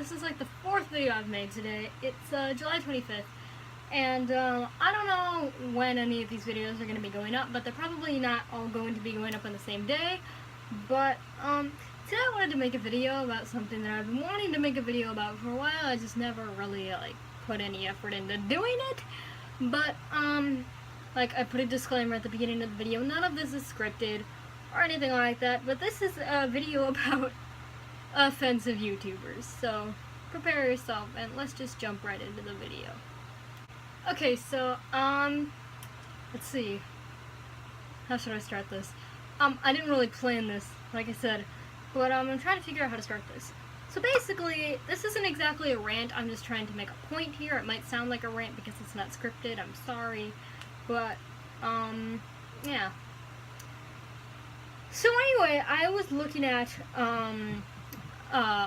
This is like the fourth video I've made today. It's July 25th, and I don't know when any of these videos are going to be going up, but they're probably not all going to be going up on the same day. But today I wanted to make a video about something that I've been wanting to make a video about for a while. I just never really put any effort into doing it. But I put a disclaimer at the beginning of the video. None of this is scripted or anything like that, but this is a video about offensive YouTubers, so prepare yourself and let's just jump right into the video. Okay, so let's see, how should I start this? I didn't really plan this, like I said, but I'm trying to figure out how to start this. So basically, this isn't exactly a rant, I'm just trying to make a point here. It might sound like a rant because it's not scripted, I'm sorry, but yeah. So anyway, I was looking at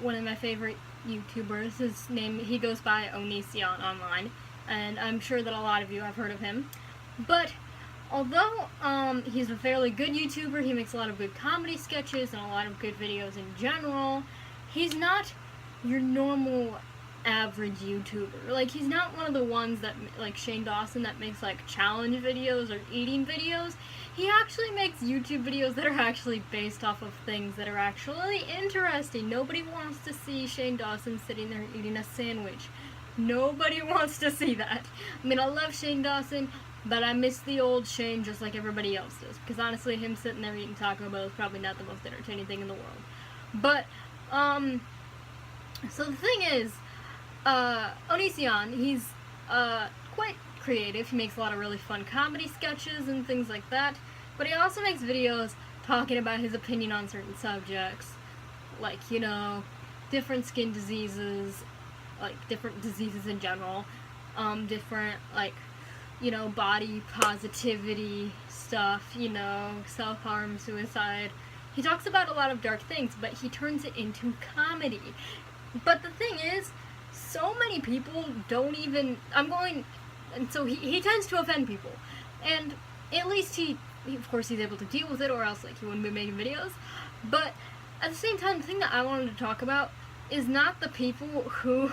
one of my favorite YouTubers. His name, he goes by Onision online, and I'm sure that a lot of you have heard of him. But although he's a fairly good YouTuber, he makes a lot of good comedy sketches and a lot of good videos in general, he's not your normal average YouTuber. Like, he's not one of the ones that, like Shane Dawson, that makes like challenge videos or eating videos. He actually makes YouTube videos that are actually based off of things that are actually interesting. Nobody wants to see Shane Dawson sitting there eating a sandwich. Nobody wants to see that. I mean, I love Shane Dawson, but I miss the old Shane just like everybody else does. Because honestly, him sitting there eating Taco Bell is probably not the most entertaining thing in the world. But, so the thing is, Onision, he's quite creative. He makes a lot of really fun comedy sketches and things like that, but he also makes videos talking about his opinion on certain subjects, like, you know, different skin diseases, like different diseases in general, different, like, you know, body positivity stuff, you know, self-harm, suicide. He talks about a lot of dark things, but he turns it into comedy. But the thing is, so many people don't even, and so he tends to offend people, and at least he, of course, he's able to deal with it, or else like he wouldn't be making videos. But at the same time, the thing that I wanted to talk about is not the people who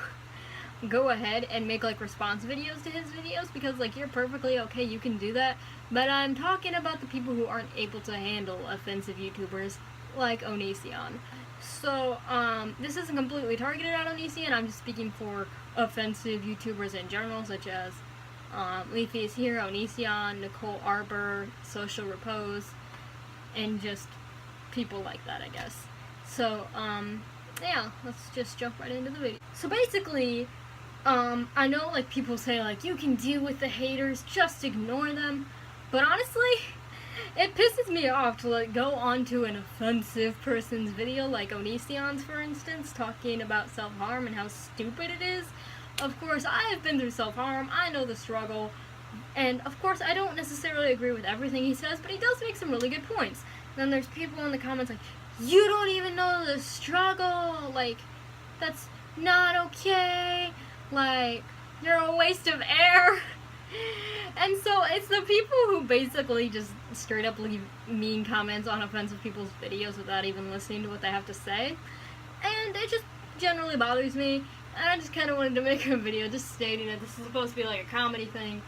go ahead and make like response videos to his videos, because like you're perfectly okay, you can do that, but I'm talking about the people who aren't able to handle offensive YouTubers like Onision. So, this isn't completely targeted at Onision, I'm just speaking for offensive YouTubers in general, such as Leafy is here, Onision, Nicole Arbor, Social Repose, and just people like that, I guess. So, yeah, let's just jump right into the video. So basically, I know like people say like, you can deal with the haters, just ignore them, but honestly, it pisses me off to like go onto an offensive person's video, like Onision's for instance, talking about self-harm and how stupid it is. Of course, I have been through self-harm, I know the struggle, and of course I don't necessarily agree with everything he says, but he does make some really good points. Then there's people in the comments like, you don't even know the struggle, like, that's not okay, like, you're a waste of air. And so it's the people who basically just straight up leave mean comments on offensive people's videos without even listening to what they have to say, and it just generally bothers me. And I just kind of wanted to make a video just stating that this is supposed to be like a comedy thing,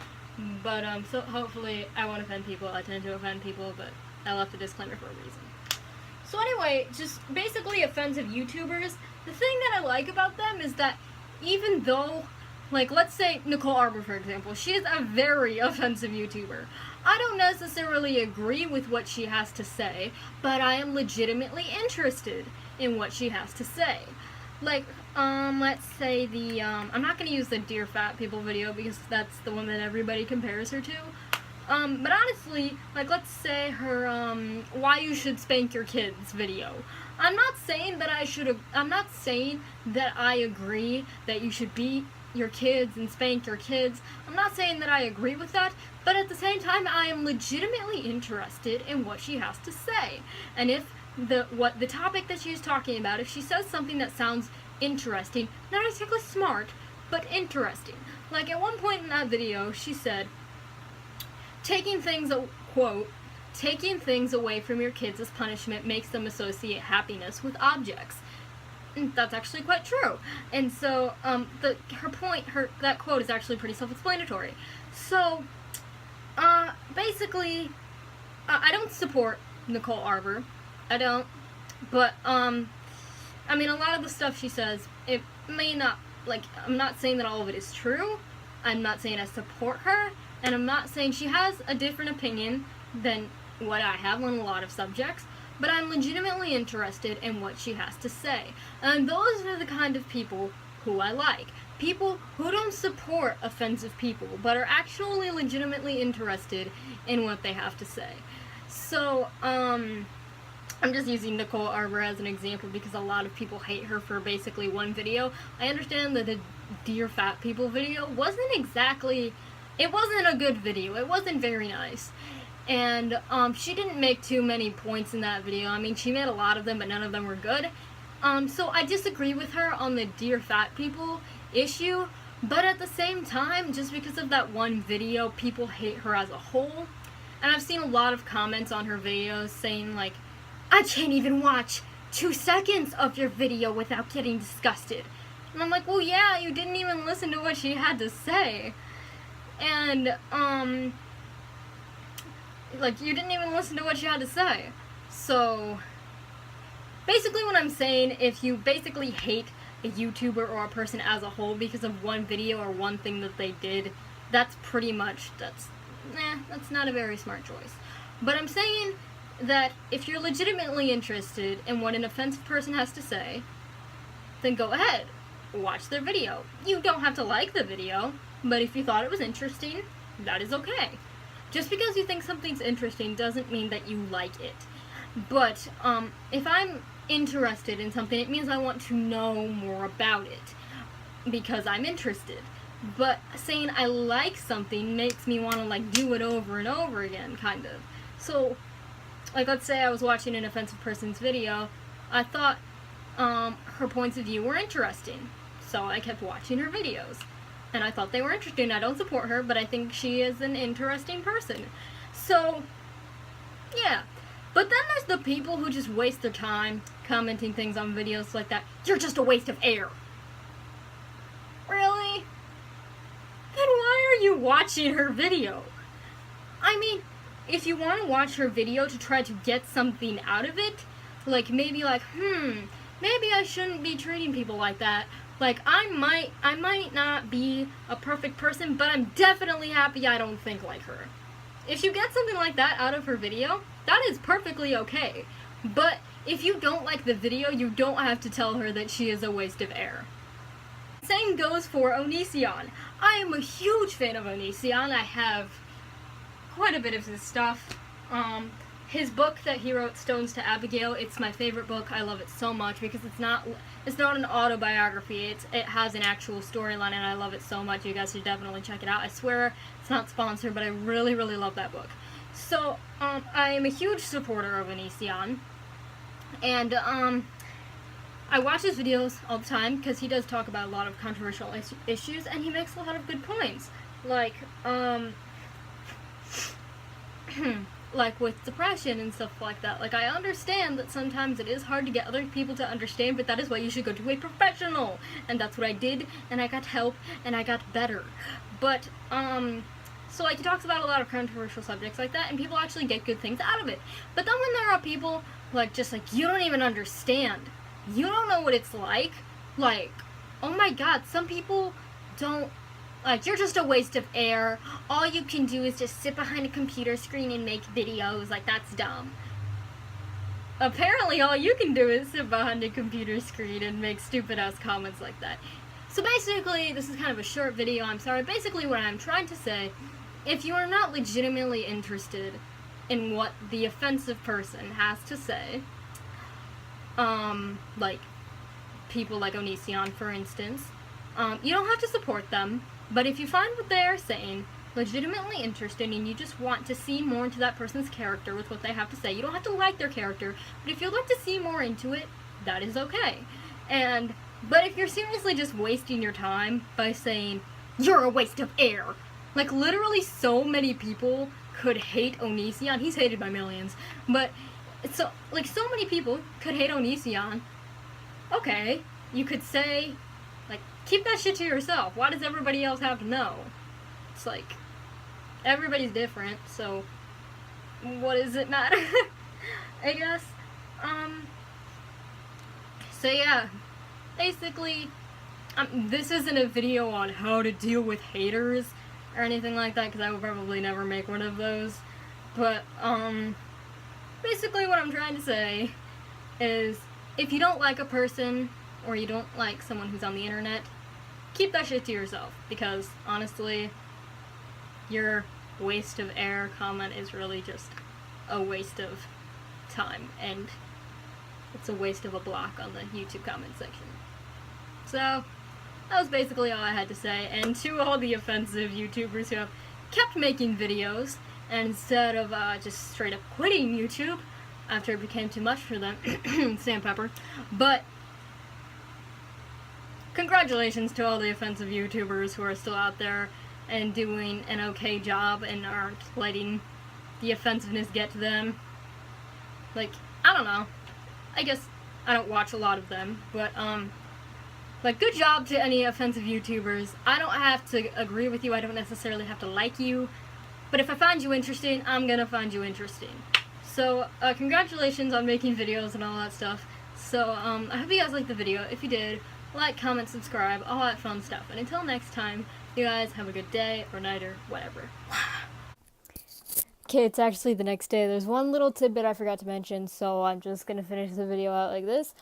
but so hopefully I won't offend people. I tend to offend people, but I left a disclaimer for a reason. So anyway, just basically offensive YouTubers, the thing that I like about them is that even though, like, let's say Nicole Arbor, for example, she is a very offensive YouTuber. I don't necessarily agree with what she has to say, but I am legitimately interested in what she has to say. Like, let's say the, I'm not going to use the Dear Fat People video because that's the one that everybody compares her to. But honestly, like, let's say her, why you should spank your kids video. I'm not saying that I agree that you should beat your kids and spank your kids. I'm not saying that I agree with that, but at the same time, I am legitimately interested in what she has to say. And if the topic that she's talking about, if she says something that sounds interesting, not exactly smart, but interesting. Like, at one point in that video, she said, quote, taking things away from your kids as punishment makes them associate happiness with objects. that's actually quite true. And so, that quote is actually pretty self-explanatory. So, basically, I don't support Nicole Arbor. I don't. But, I mean, a lot of the stuff she says, it may not, like, I'm not saying that all of it is true. I'm not saying I support her. And I'm not saying she has a different opinion than what I have on a lot of subjects. But I'm legitimately interested in what she has to say. And those are the kind of people who I like. People who don't support offensive people, but are actually legitimately interested in what they have to say. So, I'm just using Nicole Arbor as an example because a lot of people hate her for basically one video. I understand that the Dear Fat People video wasn't a good video. It wasn't very nice. And, she didn't make too many points in that video. I mean, she made a lot of them, but none of them were good. So I disagree with her on the Dear Fat People issue, but at the same time, just because of that one video, people hate her as a whole. And I've seen a lot of comments on her videos saying, like, I can't even watch 2 seconds of your video without getting disgusted. And I'm like, well, yeah, you didn't even listen to what she had to say. And, like, you didn't even listen to what she had to say. So, basically what I'm saying, if you basically hate a YouTuber or a person as a whole because of one video or one thing that they did, that's not a very smart choice. But I'm saying that if you're legitimately interested in what an offensive person has to say, then go ahead, watch their video. You don't have to like the video, but if you thought it was interesting, that is okay. Just because you think something's interesting doesn't mean that you like it. But, if I'm interested in something, it means I want to know more about it. Because I'm interested. But saying I like something makes me want to, like, do it over and over again, kind of. So, like, let's say I was watching an offensive person's video. I thought, her points of view were interesting. So I kept watching her videos. And I thought they were interesting. I don't support her, but I think she is an interesting person. So, yeah. But then there's the people who just waste their time commenting things on videos like that. You're just a waste of air. Really? Then why are you watching her video? I mean, if you want to watch her video to try to get something out of it, like maybe like, maybe I shouldn't be treating people like that. Like, I might not be a perfect person, but I'm definitely happy I don't think like her. If you get something like that out of her video, that is perfectly okay. But if you don't like the video, you don't have to tell her that she is a waste of air. Same goes for Onision. I am a huge fan of Onision. I have quite a bit of his stuff. His book that he wrote, Stones to Abigail, it's my favorite book. I love it so much because it's not an autobiography. It has an actual storyline, and I love it so much. You guys should definitely check it out. I swear it's not sponsored, but I really, really love that book. So, I am a huge supporter of Onision, and I watch his videos all the time because he does talk about a lot of controversial issues, and he makes a lot of good points. Like, like with depression and stuff like that. Like, I understand that sometimes it is hard to get other people to understand, but that is why you should go to a professional. And that's what I did, and I got help, and I got better. But, so like, he talks about a lot of controversial subjects like that, and people actually get good things out of it. But then when there are people, like, just like, you don't even understand. You don't know what it's like, oh my god, some people don't, like, you're just a waste of air. All you can do is just sit behind a computer screen and make videos. Like, that's dumb. Apparently, all you can do is sit behind a computer screen and make stupid-ass comments like that. So basically, this is kind of a short video, I'm sorry. Basically, what I'm trying to say, if you are not legitimately interested in what the offensive person has to say, like, people like Onision, for instance, you don't have to support them. But if you find what they are saying legitimately interesting and you just want to see more into that person's character with what they have to say, you don't have to like their character, but if you'd like to see more into it, that is okay. But if you're seriously just wasting your time by saying, you're a waste of air, like, literally so many people could hate Onision. He's hated by millions, but so many people could hate Onision okay, you could say, like, keep that shit to yourself. Why does everybody else have to know? It's like, everybody's different, so what does it matter? I guess. So yeah, basically, this isn't a video on how to deal with haters or anything like that, because I would probably never make one of those. But, basically what I'm trying to say is, if you don't like a person, or you don't like someone who's on the internet, keep that shit to yourself, because, honestly, your waste of air comment is really just a waste of time, and it's a waste of a block on the YouTube comment section. So, that was basically all I had to say, and to all the offensive YouTubers who have kept making videos, and instead of just straight up quitting YouTube after it became too much for them, sandpepper, but congratulations to all the offensive YouTubers who are still out there and doing an okay job and aren't letting the offensiveness get to them. Like, I don't know. I guess I don't watch a lot of them, but, like, good job to any offensive YouTubers. I don't have to agree with you, I don't necessarily have to like you, but if I find you interesting, I'm gonna find you interesting. So, congratulations on making videos and all that stuff. So, I hope you guys liked the video. If you did, like, comment, subscribe, all that fun stuff. And until next time, you guys have a good day, or night, or whatever. Okay, it's actually the next day. There's one little tidbit I forgot to mention, so I'm just gonna finish the video out like this.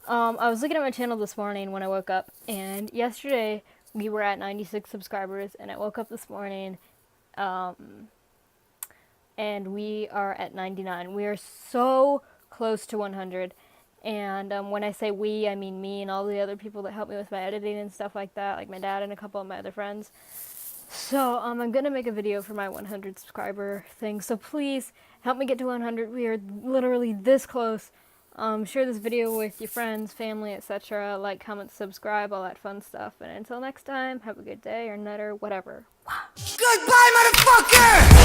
I was looking at my channel this morning when I woke up, and yesterday we were at 96 subscribers, and I woke up this morning, and we are at 99. We are so close to 100, and when I say we, I mean me and all the other people that help me with my editing and stuff like that, like my dad and a couple of my other friends. So, I'm gonna make a video for my 100 subscriber thing, so please help me get to 100. We are literally this close. Share this video with your friends, family, etc. Like, comment, subscribe, all that fun stuff. And until next time, have a good day or night or whatever. Goodbye, motherfucker!